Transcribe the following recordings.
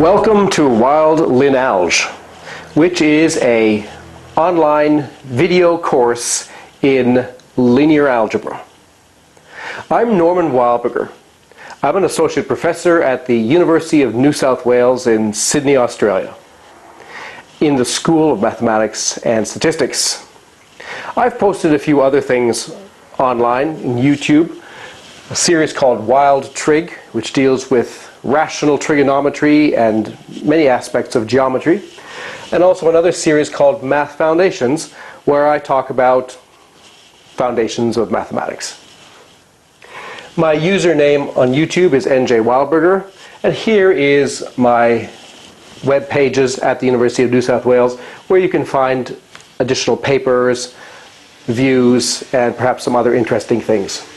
Welcome to WildLinAlg, which is an online video course in linear algebra. I'm Norman Wildberger. I'm an associate professor at the University of New South Wales in Sydney, Australia, in the School of Mathematics and Statistics. I've posted a few other things online in YouTube, a series called WildTrig, which deals with rational trigonometry and many aspects of geometry, and also another series called Math Foundations, where I talk about foundations of mathematics. My username on YouTube is NJ Wildberger, and here is my web pages at the University of New South Wales, where you can find additional papers, views, and perhaps some other interesting things.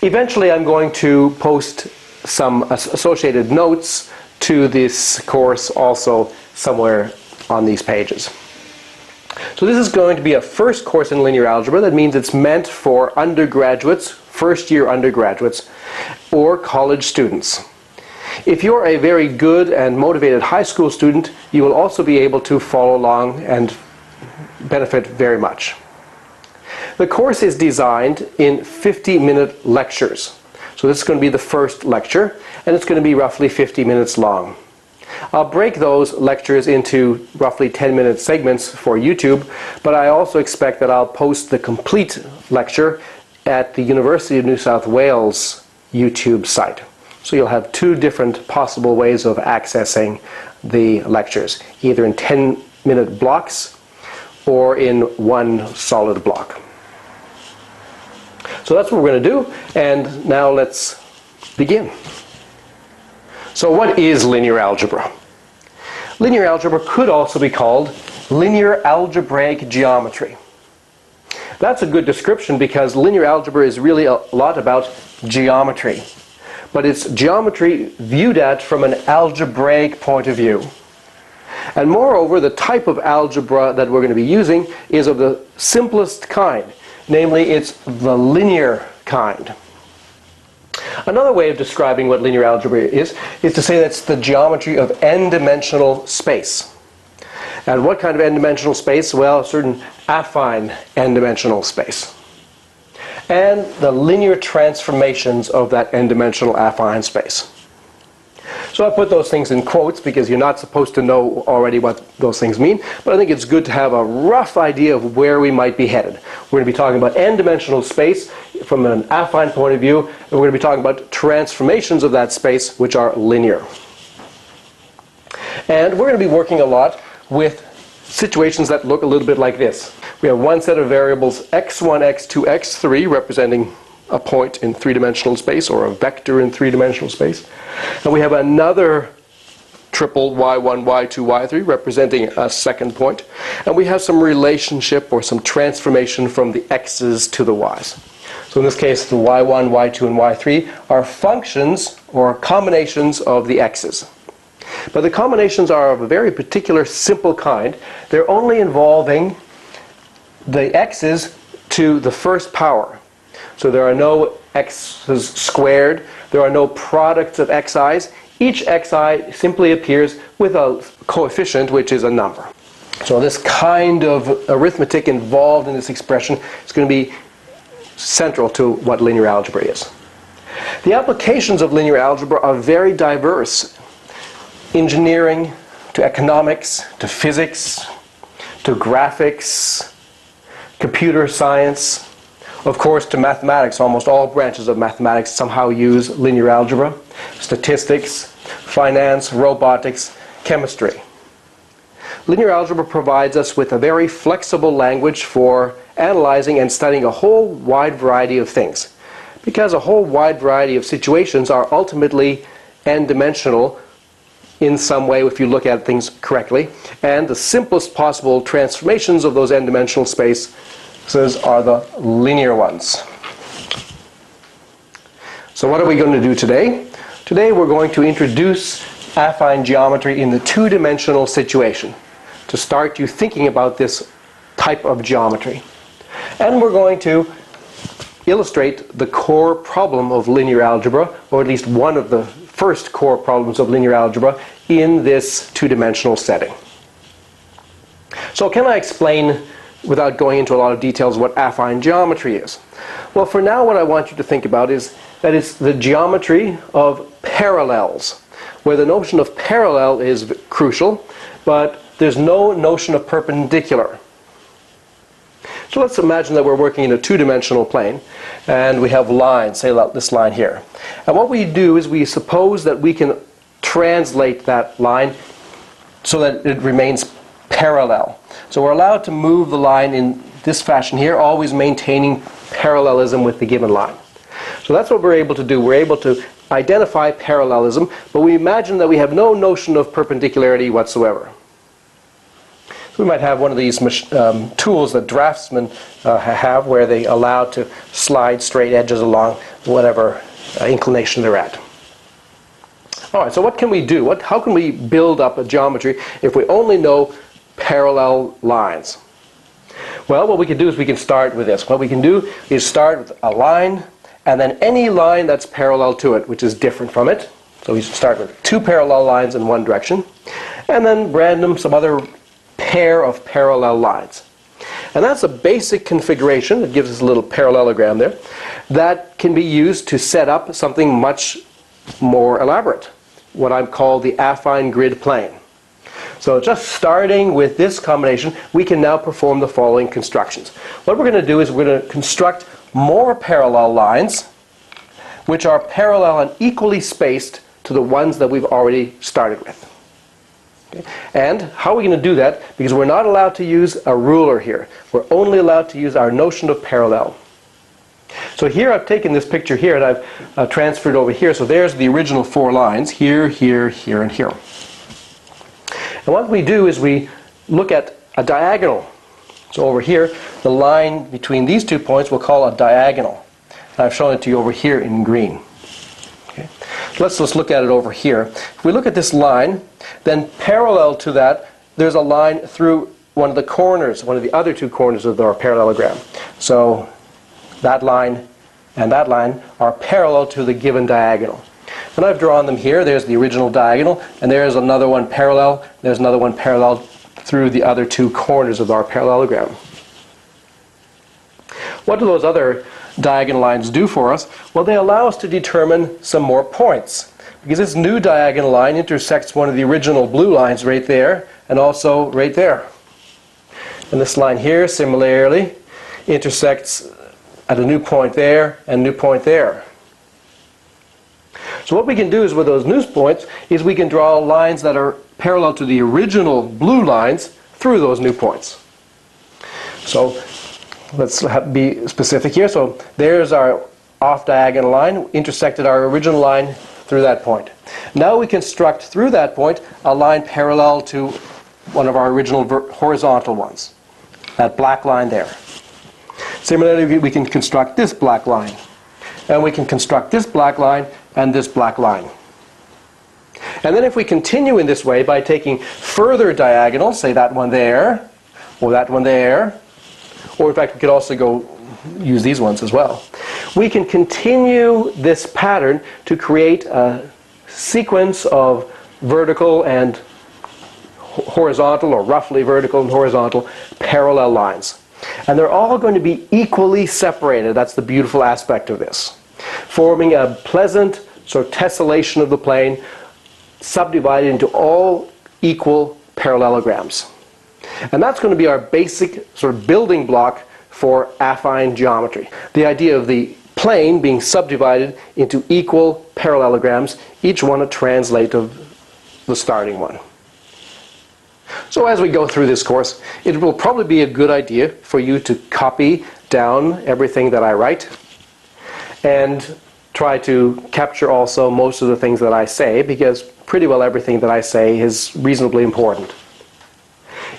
Eventually I'm going to post some associated notes to this course also somewhere on these pages. So this is going to be a first course in linear algebra. That means it's meant for undergraduates, first-year undergraduates, or college students. If you're a very good and motivated high school student, you will also be able to follow along and benefit very much. The course is designed in 50-minute lectures. So this is going to be the first lecture, and it's going to be roughly 50 minutes long. I'll break those lectures into roughly 10-minute segments for YouTube, but I also expect that I'll post the complete lecture at the University of New South Wales YouTube site. So you'll have two different possible ways of accessing the lectures, either in 10-minute blocks or in one solid block. So that's what we're going to do, and now let's begin. So what is linear algebra? Linear algebra could also be called linear algebraic geometry. That's a good description because linear algebra is really a lot about geometry. But it's geometry viewed at from an algebraic point of view. And moreover, the type of algebra that we're going to be using is of the simplest kind. Namely, it's the linear kind. Another way of describing what linear algebra is to say that's the geometry of n-dimensional space. And what kind of n-dimensional space? Well, a certain affine n-dimensional space. And the linear transformations of that n-dimensional affine space. So I put those things in quotes because you're not supposed to know already what those things mean, but I think it's good to have a rough idea of where we might be headed. We're going to be talking about n-dimensional space from an affine point of view, and we're going to be talking about transformations of that space which are linear. And we're going to be working a lot with situations that look a little bit like this. We have one set of variables x1, x2, x3 representing a point in three-dimensional space, or a vector in three-dimensional space. And we have another triple y1, y2, y3 representing a second point. And we have some relationship or some transformation from the x's to the y's. So in this case, the y1, y2, and y3 are functions or combinations of the x's. But the combinations are of a very particular simple kind. They're only involving the x's to the first power. So there are no x's squared, there are no products of xi's. Each xi simply appears with a coefficient which is a number. So this kind of arithmetic involved in this expression is going to be central to what linear algebra is. The applications of linear algebra are very diverse. Engineering, to economics, to physics, to graphics, computer science, of course to mathematics. Almost all branches of mathematics somehow use linear algebra. Statistics, finance, robotics, chemistry. Linear algebra provides us with a very flexible language for analyzing and studying a whole wide variety of things, because a whole wide variety of situations are ultimately n-dimensional in some way if you look at things correctly, and the simplest possible transformations of those n-dimensional spaces are the linear ones. So what are we going to do today? Today we're going to introduce affine geometry in the two-dimensional situation to start you thinking about this type of geometry. And we're going to illustrate the core problem of linear algebra, or at least one of the first core problems of linear algebra in this two-dimensional setting. So can I explain, without going into a lot of details, what affine geometry is? Well, for now what I want you to think about is that it's the geometry of parallels, where the notion of parallel is crucial, but there's no notion of perpendicular. So let's imagine that we're working in a two-dimensional plane, and we have lines, say this line here. And what we do is we suppose that we can translate that line so that it remains parallel. So we're allowed to move the line in this fashion here, always maintaining parallelism with the given line. So that's what we're able to do. We're able to identify parallelism, but we imagine that we have no notion of perpendicularity whatsoever. We might have one of these tools that draftsmen have, where they allow to slide straight edges along whatever inclination they're at. All right, so what can we do? How can we build up a geometry if we only know parallel lines? Well, what we can do is we can start with this. What we can do is start with a line, and then any line that's parallel to it, which is different from it. So we start with two parallel lines in one direction, and then random some other pair of parallel lines. And that's a basic configuration. It gives us a little parallelogram there that can be used to set up something much more elaborate, what I call the affine grid plane. So just starting with this combination, we can now perform the following constructions. What we're going to do is we're going to construct more parallel lines, which are parallel and equally spaced to the ones that we've already started with. Okay. And how are we going to do that? Because we're not allowed to use a ruler here. We're only allowed to use our notion of parallel. So here I've taken this picture here and I've transferred over here. So there's the original four lines, here, here, here, and here. And what we do is we look at a diagonal. So over here, the line between these 2 points we'll call a diagonal. And I've shown it to you over here in green. Okay. Let's just look at it over here. If we look at this line, then parallel to that, there's a line through one of the corners, one of the other two corners of our parallelogram. So that line and that line are parallel to the given diagonal. And I've drawn them here. There's the original diagonal, and there's another one parallel. There's another one parallel through the other two corners of our parallelogram. What do those other diagonal lines do for us? Well, they allow us to determine some more points, because this new diagonal line intersects one of the original blue lines right there, and also right there. And this line here, similarly, intersects at a new point there and a new point there. So what we can do is with those new points is we can draw lines that are parallel to the original blue lines through those new points. So let's be specific here. So there's our off-diagonal line, intersected our original line through that point. Now we construct through that point a line parallel to one of our original horizontal ones, that black line there. Similarly, we can construct this black line, and we can construct this black line and this black line. And then if we continue in this way by taking further diagonals, say that one there, or that one there, or in fact we could also go use these ones as well, we can continue this pattern to create a sequence of vertical and horizontal, or roughly vertical and horizontal, parallel lines. And they're all going to be equally separated. That's the beautiful aspect of this, forming a pleasant sort of tessellation of the plane, subdivided into all equal parallelograms. And that's going to be our basic sort of building block for affine geometry. The idea of the plane being subdivided into equal parallelograms, each one a translate of the starting one. So as we go through this course, it will probably be a good idea for you to copy down everything that I write and try to capture also most of the things that I say, because pretty well everything that I say is reasonably important.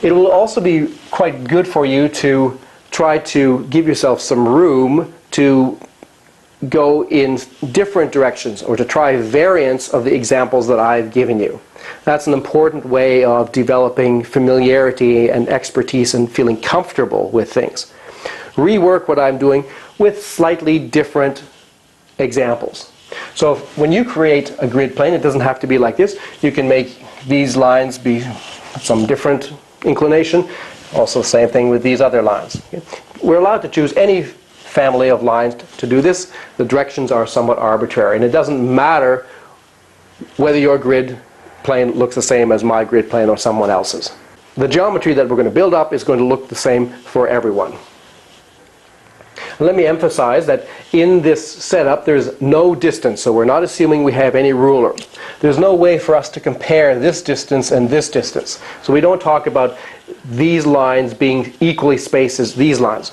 It will also be quite good for you to try to give yourself some room to go in different directions, or to try variants of the examples that I've given you. That's an important way of developing familiarity and expertise and feeling comfortable with things. Rework what I'm doing with slightly different examples. So when you create a grid plane, it doesn't have to be like this. You can make these lines be some different inclination. Also the same thing with these other lines. We're allowed to choose any family of lines to do this. The directions are somewhat arbitrary, and it doesn't matter whether your grid plane looks the same as my grid plane or someone else's. The geometry that we're going to build up is going to look the same for everyone. Let me emphasize that in this setup there's no distance, so we're not assuming we have any ruler. There's no way for us to compare this distance and this distance. So we don't talk about these lines being equally spaced as these lines.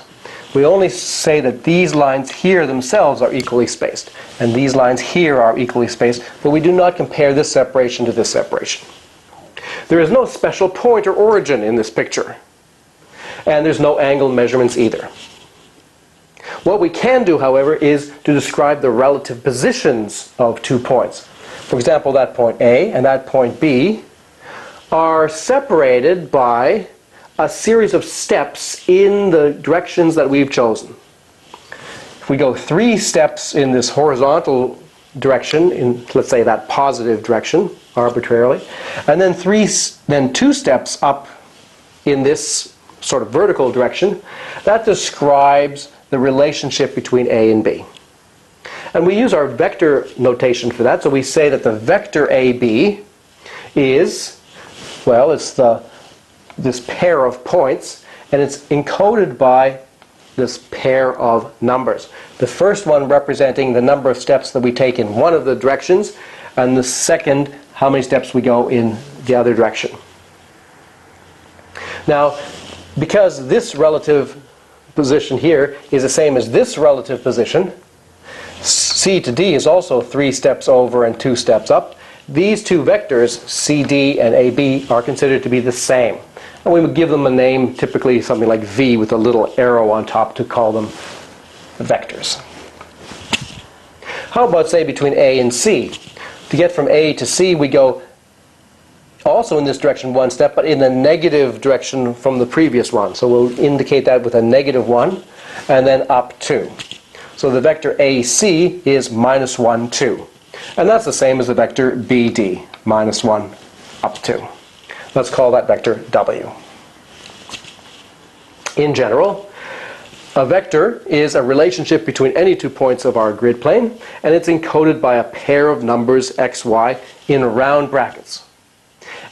We only say that these lines here themselves are equally spaced, and these lines here are equally spaced, but we do not compare this separation to this separation. There is no special point or origin in this picture, and there's no angle measurements either. What we can do, however, is to describe the relative positions of 2 points. For example, that point A and that point B are separated by a series of steps in the directions that we've chosen. If we go 3 steps in this horizontal direction, in let's say that positive direction, arbitrarily, and then 2 steps up in this sort of vertical direction, that describes the relationship between A and B. And we use our vector notation for that, so we say that the vector AB is, well, it's this pair of points, and it's encoded by this pair of numbers. The first one representing the number of steps that we take in one of the directions, and the second, how many steps we go in the other direction. Now, because this relative position here is the same as this relative position, C to D is also 3 steps over and 2 steps up. These 2 vectors, CD and AB, are considered to be the same. And we would give them a name, typically something like V with a little arrow on top to call them vectors. How about, say, between A and C? To get from A to C, we go also in this direction 1 step, but in the negative direction from the previous one. So we'll indicate that with a -1 and then up 2. So the vector AC is -1, 2. And that's the same as the vector BD, -1, up 2. Let's call that vector W. In general, a vector is a relationship between any 2 points of our grid plane, and it's encoded by a pair of numbers x, y in round brackets.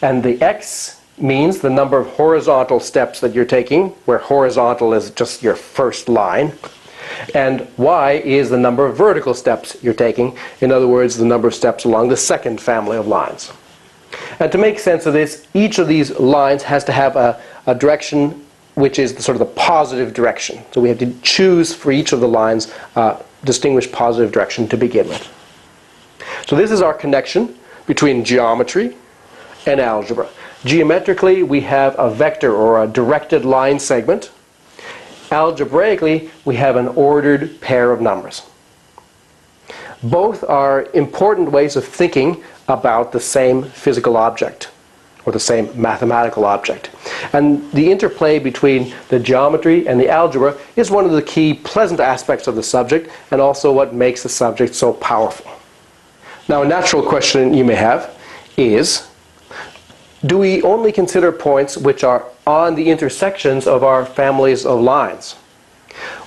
And the x means the number of horizontal steps that you're taking, where horizontal is just your first line. And y is the number of vertical steps you're taking. In other words, the number of steps along the second family of lines. And to make sense of this, each of these lines has to have a direction which is the sort of the positive direction. So we have to choose for each of the lines a distinguished positive direction to begin with. So this is our connection between geometry and algebra. Geometrically, we have a vector or a directed line segment. Algebraically, we have an ordered pair of numbers. Both are important ways of thinking about the same physical object, or the same mathematical object. And the interplay between the geometry and the algebra is one of the key pleasant aspects of the subject, and also what makes the subject so powerful. Now, a natural question you may have is, do we only consider points which are on the intersections of our families of lines?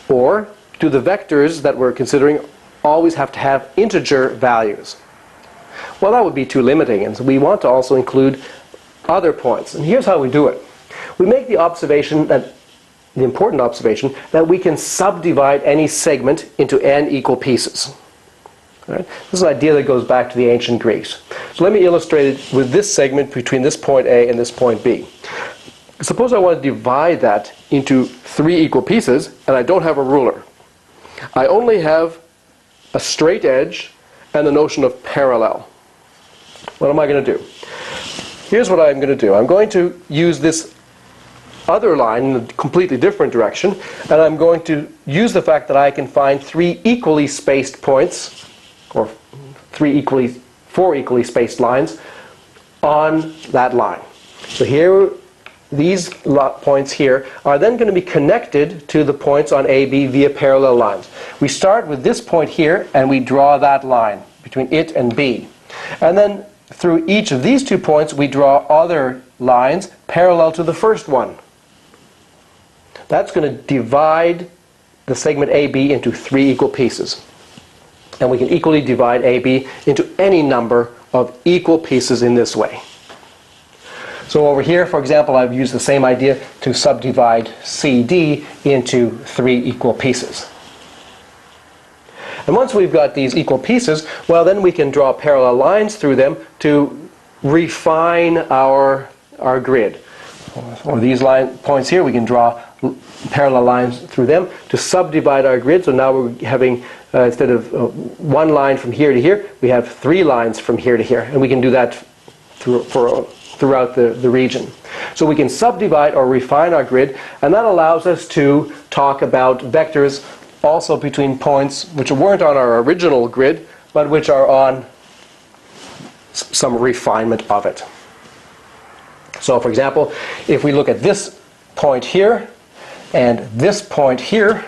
Or do the vectors that we're considering always have to have integer values? Well, that would be too limiting, and so we want to also include other points. And here's how we do it. We make the observation that, the important observation, that we can subdivide any segment into n equal pieces. Right? This is an idea that goes back to the ancient Greeks. So let me illustrate it with this segment between this point A and this point B. Suppose I want to divide that into 3 equal pieces, and I don't have a ruler. I only have a straight edge and the notion of parallel. What am I going to do? Here's what I'm going to do. I'm going to use this other line in a completely different direction, and I'm going to use the fact that I can find 3 equally spaced points, or 4 equally spaced lines on that line. So here, these points here are then going to be connected to the points on AB via parallel lines. We start with this point here and we draw that line between it and B. And then through each of these 2 points, we draw other lines parallel to the first one. That's going to divide the segment AB into 3 equal pieces. And we can equally divide AB into any number of equal pieces in this way. So over here, for example, I've used the same idea to subdivide CD into 3 equal pieces. And once we've got these equal pieces, well, then we can draw parallel lines through them to refine our grid. Or these points here, we can draw parallel lines through them to subdivide our grid. So now we're having, instead of 1 line from here to here, we have 3 lines from here to here. And we can do that throughout the region. So we can subdivide or refine our grid, and that allows us to talk about vectors also between points which weren't on our original grid, but which are on some refinement of it. So for example, if we look at this point here and this point here,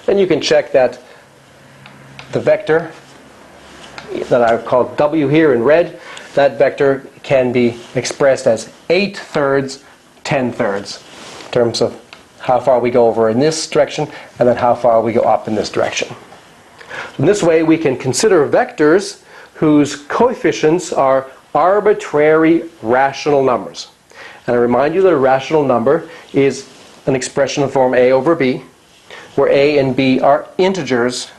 then you can check that the vector that I've called W here in red, that vector can be expressed as 8/3, 10/3 in terms of how far we go over in this direction and then how far we go up in this direction. In this way, we can consider vectors whose coefficients are arbitrary rational numbers. And I remind you that a rational number is an expression in the form a over b, where a and b are integers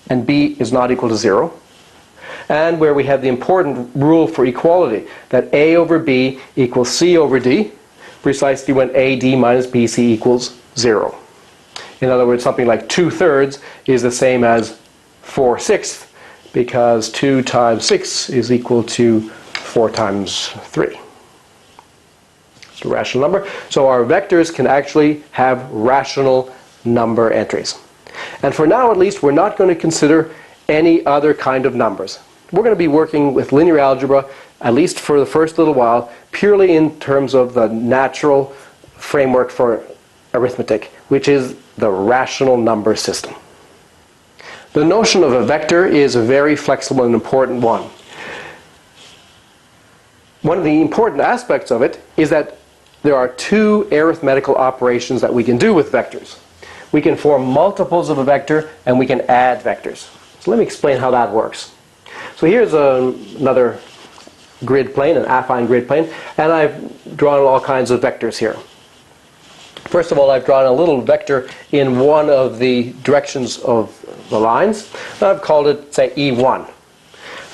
and b is not equal to 0. And where we have the important rule for equality, that a over b equals c over d, precisely when AD minus BC equals 0. In other words, something like 2/3 is the same as 4/6, because 2 times 6 is equal to 4 times 3. It's a rational number. So our vectors can actually have rational number entries. And for now, at least, we're not going to consider any other kind of numbers. We're going to be working with linear algebra, at least for the first little while, purely in terms of the natural framework for arithmetic, which is the rational number system. The notion of a vector is a very flexible and important one. One of the important aspects of it is that there are 2 arithmetical operations that we can do with vectors. We can form multiples of a vector and we can add vectors. So let me explain how that works. So here's another grid plane, an affine grid plane, and I've drawn all kinds of vectors here. First of all, I've drawn a little vector in one of the directions of the lines, and I've called it, say, E1.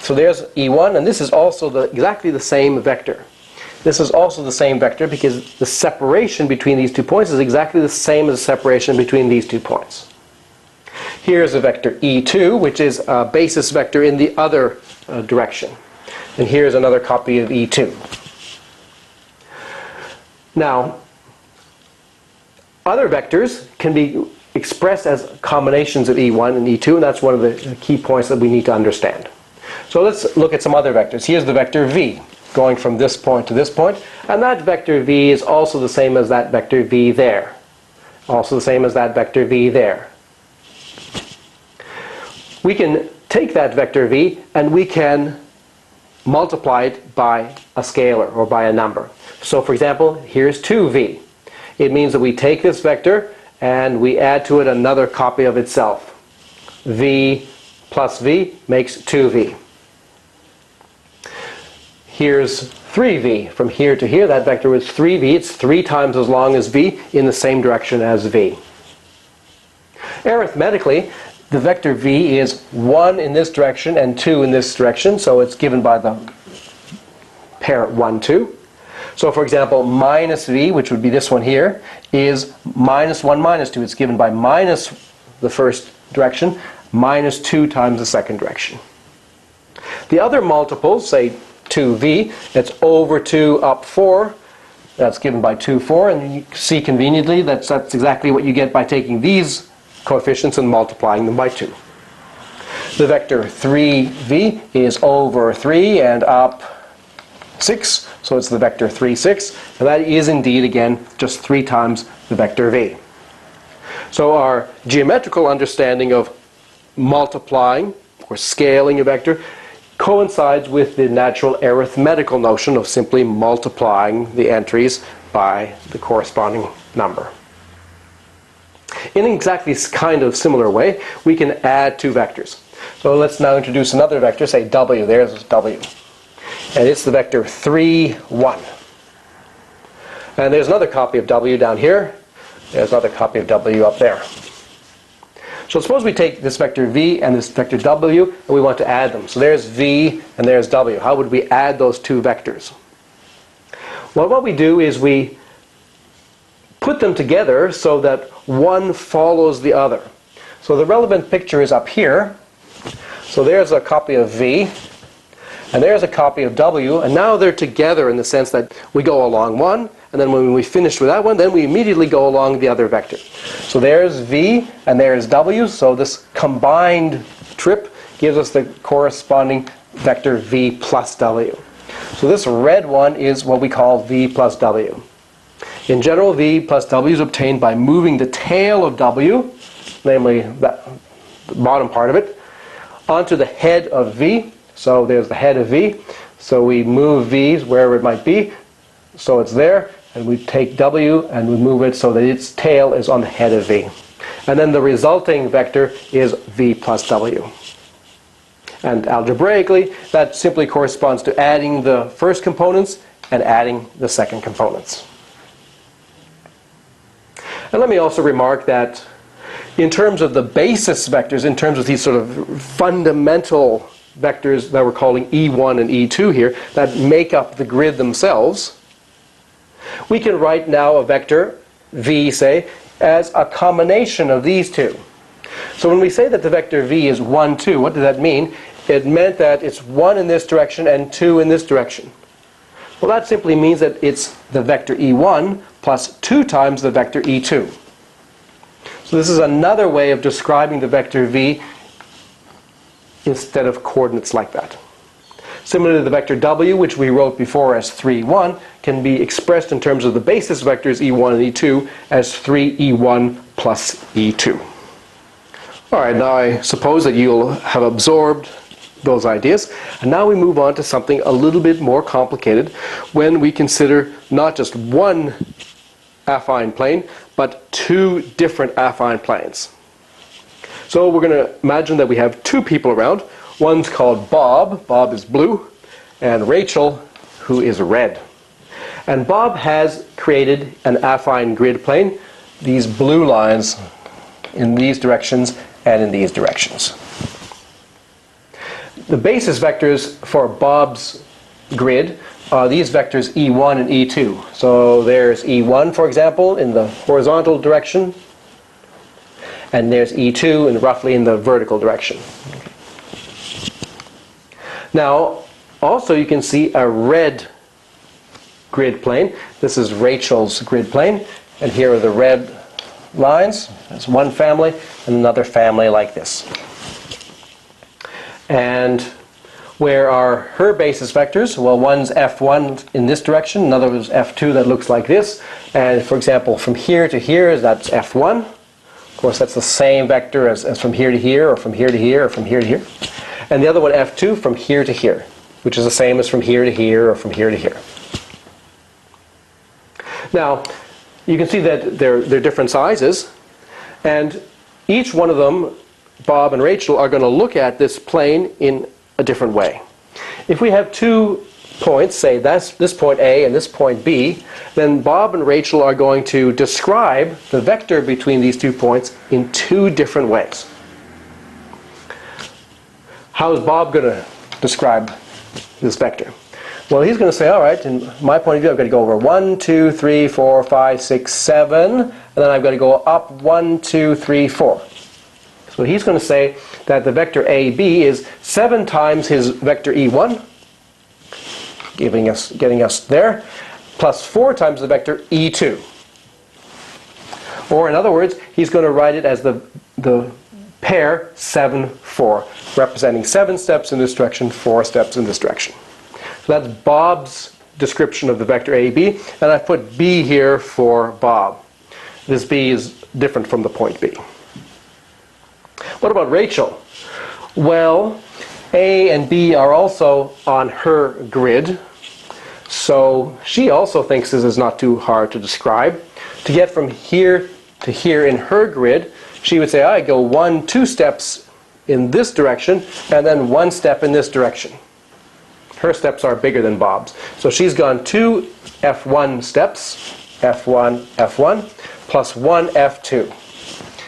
So there's E1, and this is also exactly the same vector. This is also the same vector because the separation between these 2 points is exactly the same as the separation between these 2 points. Here's a vector E2, which is a basis vector in the other direction. And here's another copy of E2. Now, other vectors can be expressed as combinations of E1 and E2, and that's one of the key points that we need to understand. So let's look at some other vectors. Here's the vector V, going from this point to this point, and that vector V is also the same as that vector V there. Also the same as that vector V there. We can take that vector V and we can multiply it by a scalar or by a number. So for example, here's 2V. It means that we take this vector and we add to it another copy of itself. V plus V makes 2V. Here's 3V. From here to here, that vector is 3V. It's 3 times as long as V in the same direction as V. Arithmetically, the vector V is 1 in this direction and 2 in this direction, so it's given by the pair 1, 2. So for example, minus V, which would be this one here, is minus 1 minus 2. It's given by minus the first direction, minus 2 times the second direction. The other multiples, say 2V, that's over 2 up 4. That's given by 2, 4, and you see conveniently that's exactly what you get by taking these coefficients and multiplying them by 2. The vector 3V is over 3 and up 6, so it's the vector 3, 6, and that is indeed, again, just 3 times the vector V. So our geometrical understanding of multiplying or scaling a vector coincides with the natural arithmetical notion of simply multiplying the entries by the corresponding number. In exactly this kind of similar way, we can add two vectors. So let's now introduce another vector, say W. There's W. And it's the vector 3, 1. And there's another copy of W down here. There's another copy of W up there. So suppose we take this vector V and this vector W, and we want to add them. So there's V and there's W. How would we add those two vectors? Well, what we do is we put them together so that one follows the other. So the relevant picture is up here. So there's a copy of V, and there's a copy of W, and now they're together in the sense that we go along one, and then when we finish with that one, then we immediately go along the other vector. So there's V, and there's W, so this combined trip gives us the corresponding vector V plus W. So this red one is what we call V plus W. In general, V plus W is obtained by moving the tail of W, namely the bottom part of it, onto the head of V. So there's the head of V. So we move V wherever it might be. So it's there. And we take W and we move it so that its tail is on the head of V. And then the resulting vector is V plus W. And algebraically, that simply corresponds to adding the first components and adding the second components. And let me also remark that in terms of the basis vectors, in terms of these sort of fundamental vectors that we're calling E1 and E2 here, that make up the grid themselves, we can write now a vector, V, say, as a combination of these two. So when we say that the vector V is 1, 2, what does that mean? It meant that it's 1 in this direction and 2 in this direction. Well, that simply means that it's the vector E1 plus 2 times the vector E2. So this is another way of describing the vector V instead of coordinates like that. Similarly, the vector W, which we wrote before as 3, 1, can be expressed in terms of the basis vectors E1 and E2 as 3E1 plus E2. All right, now I suppose that you'll have absorbed those ideas. And now we move on to something a little bit more complicated when we consider not just one affine plane, but two different affine planes. So we're going to imagine that we have two people around. One's called Bob. Bob is blue. And Rachel, who is red. And Bob has created an affine grid plane. These blue lines in these directions and in these directions. The basis vectors for Bob's grid are these vectors E1 and E2. So there's E1, for example, in the horizontal direction. And there's E2 in roughly in the vertical direction. Now, also you can see a red grid plane. This is Rachel's grid plane. And here are the red lines. There's one family and another family like this. And where are her basis vectors? Well, one's F1 in this direction, another is F2 that looks like this. And for example, from here to here, that's F1. Of course, that's the same vector as from here to here, or from here to here, or from here to here. And the other one, F2, from here to here, which is the same as from here to here, or from here to here. Now, you can see that they're different sizes, and each one of them, Bob and Rachel, are going to look at this plane in a different way. If we have 2 points, say that's this point A and this point B, then Bob and Rachel are going to describe the vector between these 2 points in 2 different ways. How is Bob going to describe this vector? Well, he's going to say, all right, in my point of view, I've got to go over 1, 2, 3, 4, 5, 6, 7, and then I've got to go up 1, 2, 3, 4. So he's going to say that the vector AB is 7 times his vector E1, getting us there, plus 4 times the vector E2. Or in other words, he's going to write it as the pair 7, 4, representing 7 steps in this direction, 4 steps in this direction. So that's Bob's description of the vector AB, and I've put B here for Bob. This B is different from the point B. What about Rachel? Well, A and B are also on her grid. So she also thinks this is not too hard to describe. To get from here to here in her grid, she would say, I go 1, 2 steps in this direction, and then 1 step in this direction. Her steps are bigger than Bob's. So she's gone 2 F1 steps, F1, F1, plus 1 F2.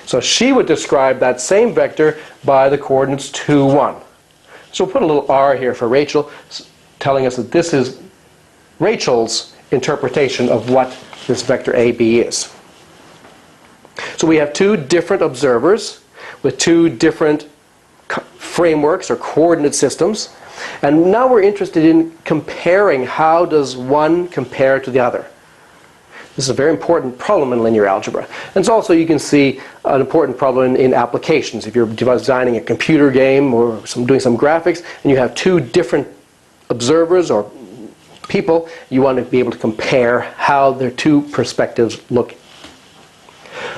So she would describe that same vector by the coordinates 2, 1. So we'll put a little R here for Rachel, telling us that this is Rachel's interpretation of what this vector AB is. So we have 2 different observers with 2 different frameworks or coordinate systems. And now we're interested in comparing how does one compare to the other. This is a very important problem in linear algebra. And it's also, you can see, an important problem in applications. If you're designing a computer game or doing some graphics and you have 2 different observers or people, you want to be able to compare how their 2 perspectives look.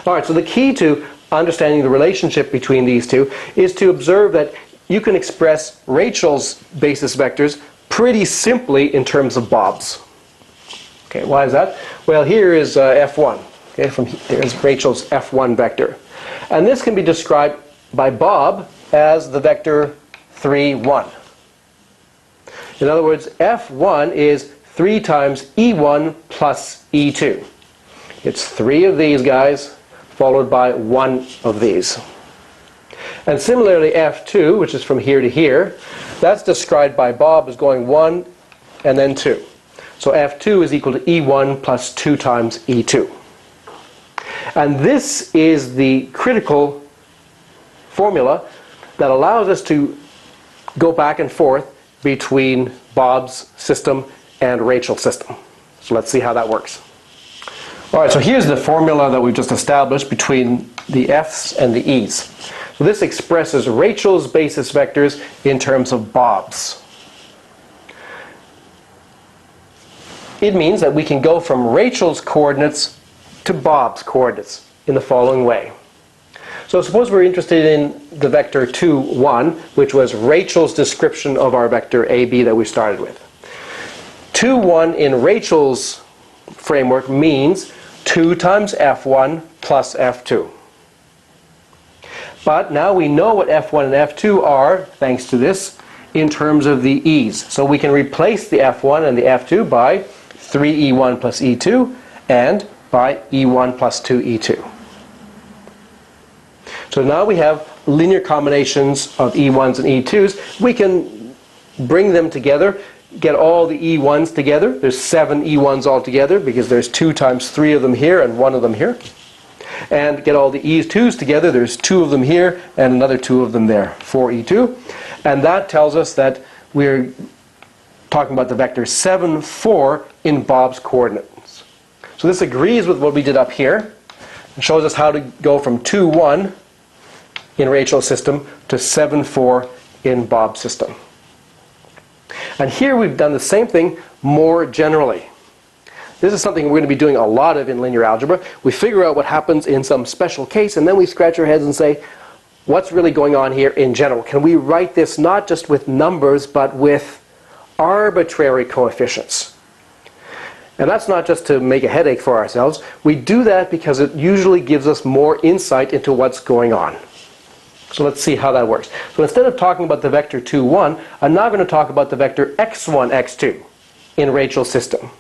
All right, so the key to understanding the relationship between these 2 is to observe that you can express Rachel's basis vectors pretty simply in terms of Bob's. Okay, why is that? Well, here is F1. Okay, there's Rachel's F1 vector. And this can be described by Bob as the vector 3, 1. In other words, F1 is 3 times E1 plus E2. It's 3 of these guys followed by 1 of these. And similarly, F2, which is from here to here, that's described by Bob as going 1 and then 2. So F2 is equal to E1 plus 2 times E2. And this is the critical formula that allows us to go back and forth between Bob's system and Rachel's system. So let's see how that works. All right, so here's the formula that we've just established between the F's and the E's. So this expresses Rachel's basis vectors in terms of Bob's. It means that we can go from Rachel's coordinates to Bob's coordinates in the following way. So suppose we're interested in the vector 2, 1, which was Rachel's description of our vector AB that we started with. 2, 1 in Rachel's framework means 2 times F1 plus F2. But now we know what F1 and F2 are, thanks to this, in terms of the E's. So we can replace the F1 and the F2 by 3E1 plus E2 and by E1 plus 2E2. So now we have linear combinations of E1s and E2s. We can bring them together, get all the E1s together. There's 7 E1s altogether because there's 2 times 3 of them here and 1 of them here. And get all the E2s together. There's 2 of them here and another 2 of them there, 4E2. And that tells us that we're talking about the vector 7, 4 in Bob's coordinates. So this agrees with what we did up here. It shows us how to go from 2, 1 in Rachel's system to 7, 4 in Bob's system. And here we've done the same thing more generally. This is something we're going to be doing a lot of in linear algebra. We figure out what happens in some special case, and then we scratch our heads and say, what's really going on here in general? Can we write this not just with numbers, but with arbitrary coefficients? And that's not just to make a headache for ourselves. We do that because it usually gives us more insight into what's going on. So let's see how that works. So instead of talking about the vector 2, 1, I'm now going to talk about the vector x1, x2 in Rachel's system.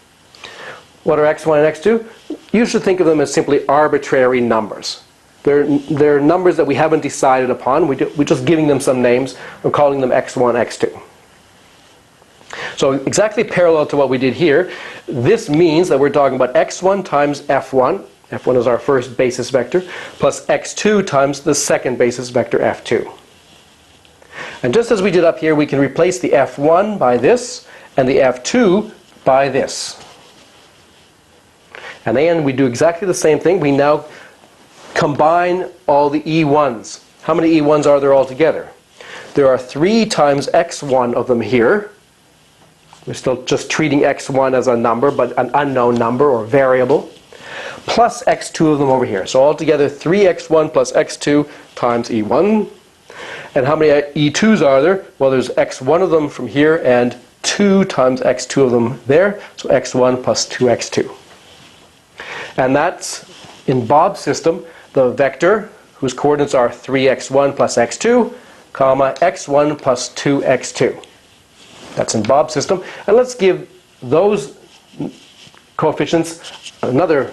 What are x1 and x2? You should think of them as simply arbitrary numbers. They're numbers that we haven't decided upon. We're just giving them some names and calling them x1, x2. So exactly parallel to what we did here, this means that we're talking about x1 times f1. F1 is our first basis vector, plus x2 times the second basis vector f2. And just as we did up here, we can replace the f1 by this and the f2 by this. And then we do exactly the same thing. We now combine all the E1s. How many E1s are there altogether? There are 3 times x1 of them here. We're still just treating x1 as a number, but an unknown number or variable. Plus x2 of them over here. So altogether 3x1 plus x2 times E1 And how many E2s are there? Well, there's x1 of them from here and 2 times x2 of them there. So x1 plus 2x2. And that's, in Bob's system, the vector whose coordinates are 3x1 plus x2, comma, x1 plus 2x2. That's in Bob's system. And let's give those coefficients another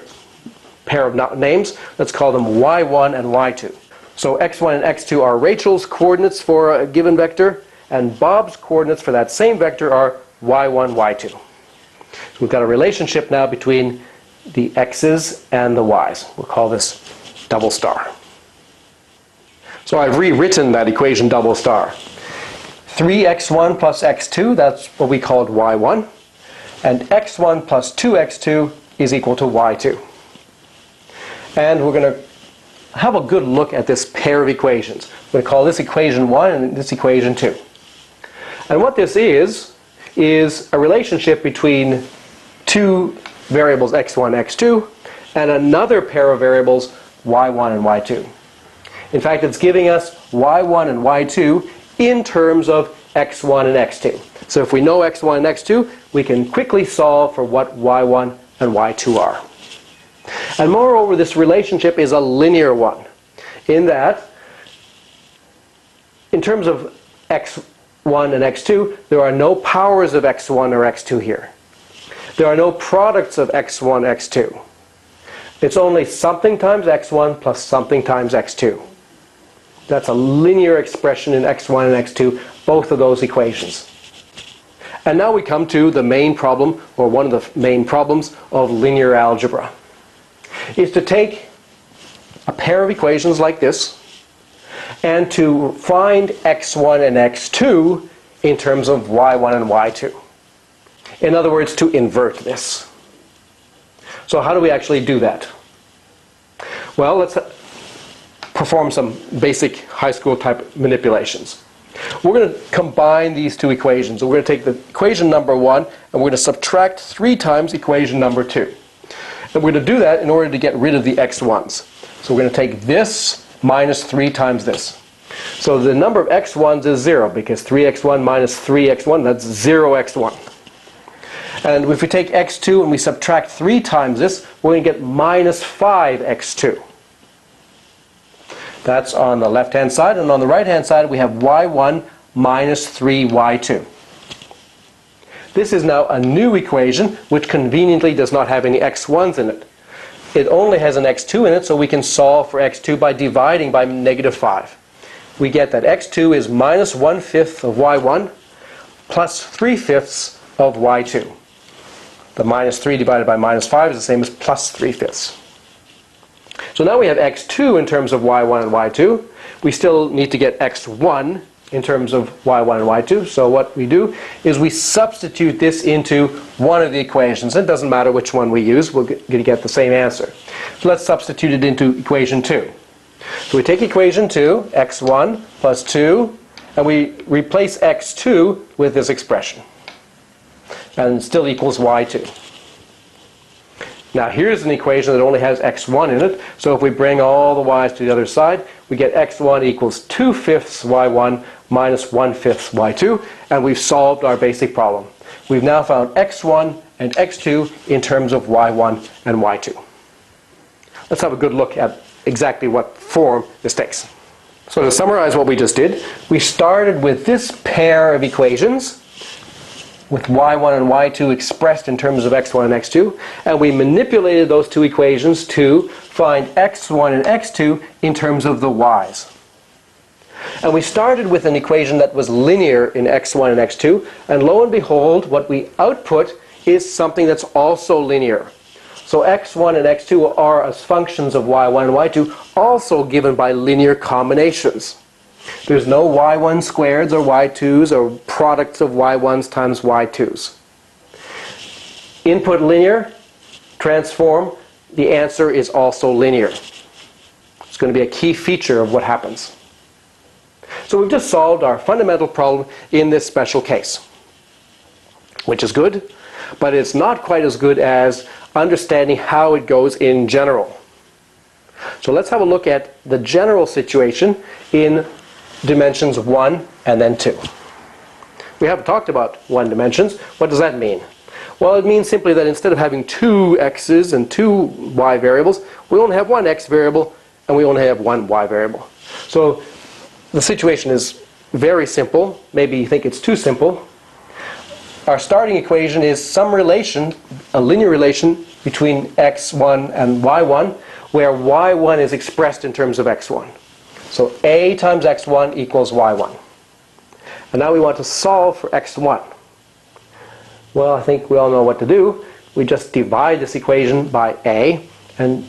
pair of names. Let's call them y1 and y2. So x1 and x2 are Rachel's coordinates for a given vector, and Bob's coordinates for that same vector are y1, y2. So we've got a relationship now between the x's and the y's. We'll call this double star. So I've rewritten that equation double star. 3x1 plus x2, that's what we called y1. And x1 plus 2x2 is equal to y2. And we're going to have a good look at this pair of equations. We're going to call this equation 1 and this equation 2. And what this is a relationship between two variables x1, x2, and another pair of variables y1 and y2. In fact, it's giving us y1 and y2 in terms of x1 and x2. So if we know x1 and x2, we can quickly solve for what y1 and y2 are. And moreover, this relationship is a linear one, in that, in terms of x1 and x2, there are no powers of x1 or x2 here. There are no products of x1, x2. It's only something times x1 plus something times x2. That's a linear expression in x1 and x2, both of those equations. And now we come to the main problem, or one of the main problems of linear algebra, is to take a pair of equations like this and to find x1 and x2 in terms of y1 and y2. In other words, to invert this. So how do we actually do that? Well, let's perform some basic high school type manipulations. We're going to combine these two equations. So we're going to take the equation number 1 and we're going to subtract 3 times equation number 2. And we're going to do that in order to get rid of the x1s. So we're going to take this minus 3 times this. So the number of x1s is 0, because 3x1 minus 3x1, that's 0x1. And if we take x2 and we subtract 3 times this, we're going to get minus 5x2. That's on the left-hand side. And on the right-hand side, we have y1 minus 3y2. This is now a new equation, which conveniently does not have any x1s in it. It only has an x2 in it, so we can solve for x2 by dividing by negative 5. We get that x2 is minus 1/5 of y1 plus 3/5 of y2. The minus 3 divided by minus 5 is the same as plus 3/5. So now we have x2 in terms of y1 and y2. We still need to get x1 in terms of y1 and y2. So what we do is we substitute this into one of the equations. It doesn't matter which one we use, we're going to get the same answer. So let's substitute it into equation 2. So we take equation 2, x1 plus 2, and we replace x2 with this expression. And it still equals y2. Now here's an equation that only has x1 in it, so if we bring all the y's to the other side, we get x1 equals 2/5 y1 minus 1/5 y2, and we've solved our basic problem. We've now found x1 and x2 in terms of y1 and y2. Let's have a good look at exactly what form this takes. So to summarize what we just did, we started with this pair of equations, with y1 and y2 expressed in terms of x1 and x2, and we manipulated those two equations to find x1 and x2 in terms of the y's. And we started with an equation that was linear in x1 and x2, and lo and behold, what we output is something that's also linear. So x1 and x2 are as functions of y1 and y2, also given by linear combinations. There's no y1 squareds or y2s or products of y1s times y2s. Input linear, transform, the answer is also linear. It's going to be a key feature of what happens. So we've just solved our fundamental problem in this special case, which is good, but it's not quite as good as understanding how it goes in general. So let's have a look at the general situation in dimensions 1 and then 2. We haven't talked about 1 dimensions. What does that mean? Well, it means simply that instead of having 2 x's and 2 y variables, we only have 1 x variable and we only have 1 y variable. So the situation is very simple. Maybe you think it's too simple. Our starting equation is some relation, a linear relation between x1 and y1, where y1 is expressed in terms of x1. So a times x1 equals y1. And now we want to solve for x1. Well, I think we all know what to do. We just divide this equation by a and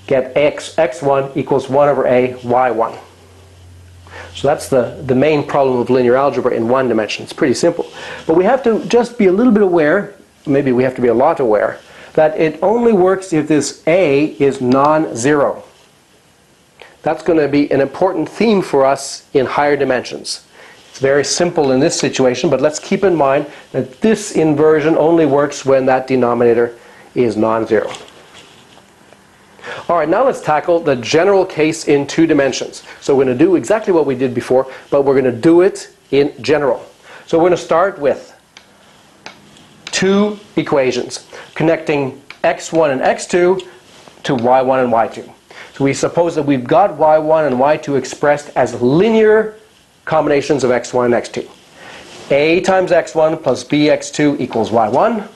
get x1 equals 1 over a y1. So that's the main problem of linear algebra in 1 dimension. It's pretty simple. But we have to just be a little bit aware, maybe we have to be a lot aware, that it only works if this a is non-zero. That's going to be an important theme for us in higher dimensions. It's very simple in this situation, but let's keep in mind that this inversion only works when that denominator is non-zero. All right, now let's tackle the general case in 2 dimensions. So we're going to do exactly what we did before, but we're going to do it in general. So we're going to start with 2 equations connecting x1 and x2 to y1 and y2. So we suppose that we've got y1 and y2 expressed as linear combinations of x1 and x2. A times x1 plus bx2 equals y1,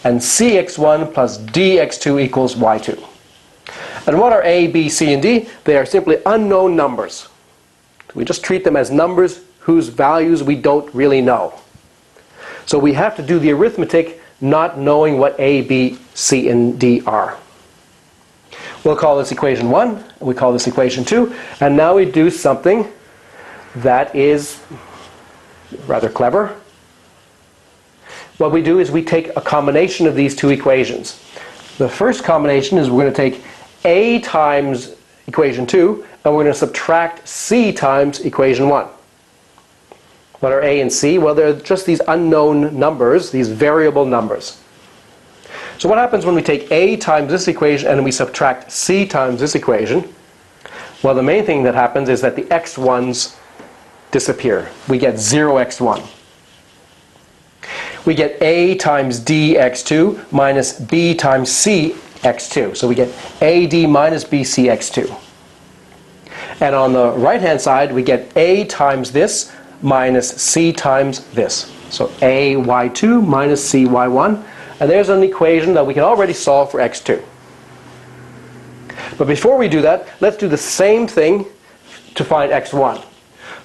and cx1 plus dx2 equals y2. And what are a, b, c, and d? They are simply unknown numbers. We just treat them as numbers whose values we don't really know. So we have to do the arithmetic not knowing what a, b, c, and d are. We'll call this equation 1, and we call this equation 2, and now we do something that is rather clever. What we do is we take a combination of these 2 equations. The first combination is we're going to take a times equation 2, and we're going to subtract c times equation 1. What are a and c? Well, they're just these unknown numbers, these variable numbers. So what happens when we take a times this equation and we subtract c times this equation? Well, the main thing that happens is that the x1s disappear. We get 0x1. We get a times dx2 minus b times c x2. So we get AD minus BC x2. And on the right hand side we get A times this minus C times this. So AY2 minus CY1. And there's an equation that we can already solve for x2. But before we do that, let's do the same thing to find x1.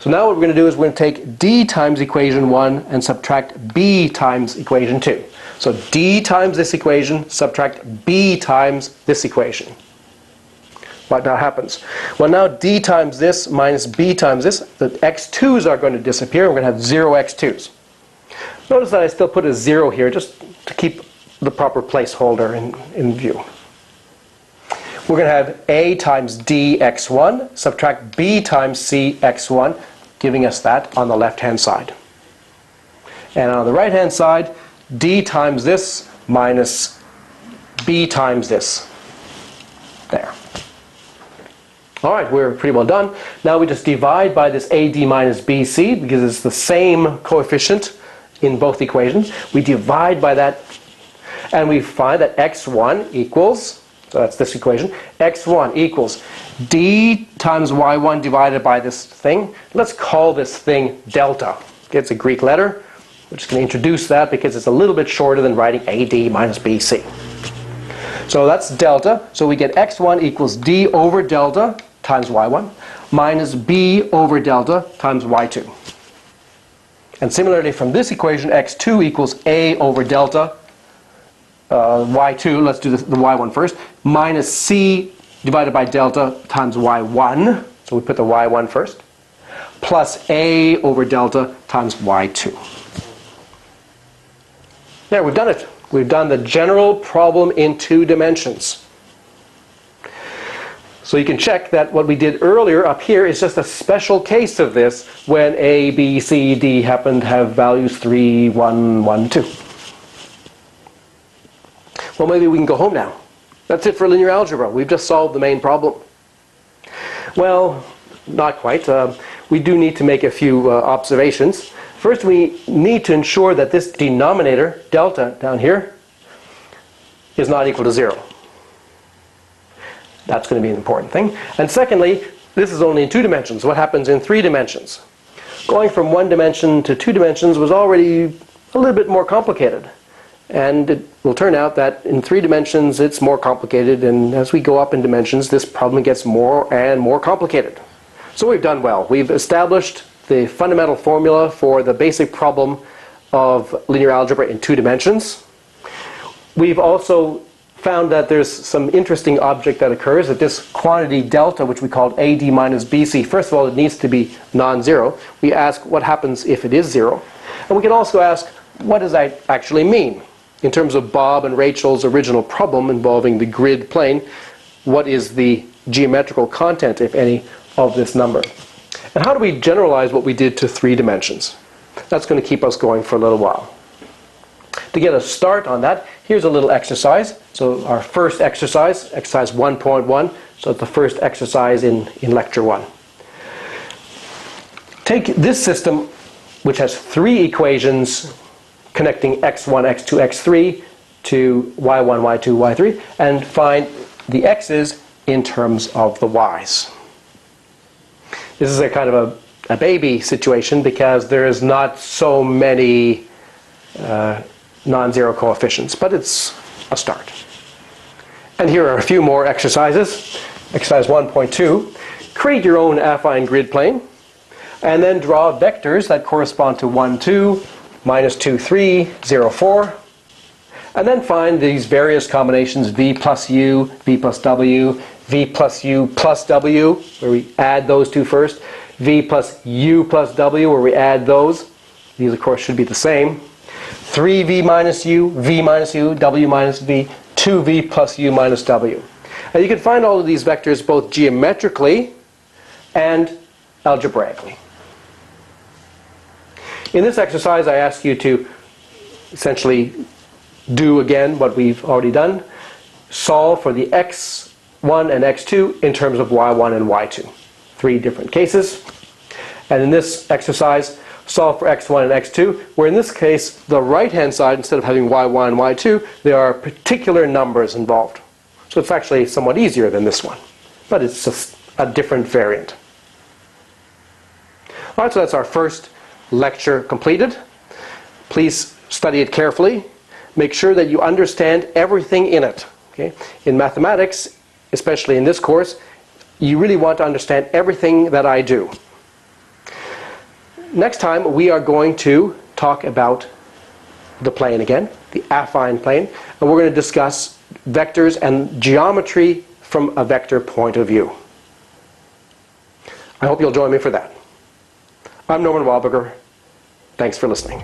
So now what we're going to do is we're going to take d times equation 1 and subtract b times equation 2. So d times this equation, subtract b times this equation. What now happens? Well, now d times this minus b times this, the x2s are going to disappear. We're going to have 0 x2s. Notice that I still put a 0 here just to keep the proper placeholder in view. We're going to have a times dx1 subtract b times cx1, giving us that on the left hand side. And on the right hand side, d times this minus b times this. There. Alright, we're pretty well done. Now we just divide by this AD minus BC because it's the same coefficient in both equations. We divide by that and we find that x1 equals, so that's this equation, x1 equals d times y1 divided by this thing. Let's call this thing delta. It's a Greek letter. We're just going to introduce that because it's a little bit shorter than writing AD minus BC. So that's delta. So we get x1 equals d over delta times y1 minus b over delta times y2. And similarly from this equation, x2 equals a over delta y2, let's do the y1 first, minus c divided by delta times y1, so we put the y1 first, plus a over delta times y2. There, we've done it. We've done the general problem in 2 dimensions. So you can check that what we did earlier up here is just a special case of this when A, B, C, D happen to have values 3, 1, 1, 2. Well, maybe we can go home now. That's it for linear algebra. We've just solved the main problem. Well, not quite. we do need to make a few observations. First, we need to ensure that this denominator, delta down here, is not equal to 0. That's going to be an important thing. And secondly, this is only in 2 dimensions. What happens in 3 dimensions? Going from 1 dimension to 2 dimensions was already a little bit more complicated. And it will turn out that in 3 dimensions it's more complicated, and as we go up in dimensions this problem gets more and more complicated. So we've done well. We've established the fundamental formula for the basic problem of linear algebra in 2 dimensions. We've also found that there's some interesting object that occurs, that this quantity delta, which we called AD minus BC, first of all it needs to be non-zero. We ask what happens if it is 0. And we can also ask, what does that actually mean? In terms of Bob and Rachel's original problem involving the grid plane, what is the geometrical content, if any, of this number? And how do we generalize what we did to 3 dimensions? That's going to keep us going for a little while. To get a start on that, here's a little exercise. So our first exercise, exercise 1.1, so it's the first exercise in lecture 1. Take this system, which has 3 equations connecting x1, x2, x3 to y1, y2, y3, and find the x's in terms of the y's. This is a kind of a baby situation because there is not so many non-zero coefficients, but it's a start. And here are a few more exercises. Exercise 1.2, create your own affine grid plane, and then draw vectors that correspond to 1, 2, minus 2, 3, 0, 4, and then find these various combinations v plus u, v plus w, v plus u plus w, where we add those two first, v plus u plus w, where we add those. These, of course, should be the same. 3v minus u, v minus u, w minus v, 2v plus u minus w. And you can find all of these vectors both geometrically and algebraically. In this exercise, I ask you to essentially do again what we've already done. Solve for the x1 and x2 in terms of y1 and y2. 3 different cases. And in this exercise, solve for x1 and x2, where in this case, the right-hand side, instead of having y1 and y2, there are particular numbers involved. So it's actually somewhat easier than this one. But it's just a different variant. All right, so that's our first lecture completed. Please study it carefully. Make sure that you understand everything in it. Okay? In mathematics, especially in this course, you really want to understand everything that I do. Next time we are going to talk about the plane again, the affine plane, and we're going to discuss vectors and geometry from a vector point of view. I hope you'll join me for that. I'm Norman Wahlberger. Thanks for listening.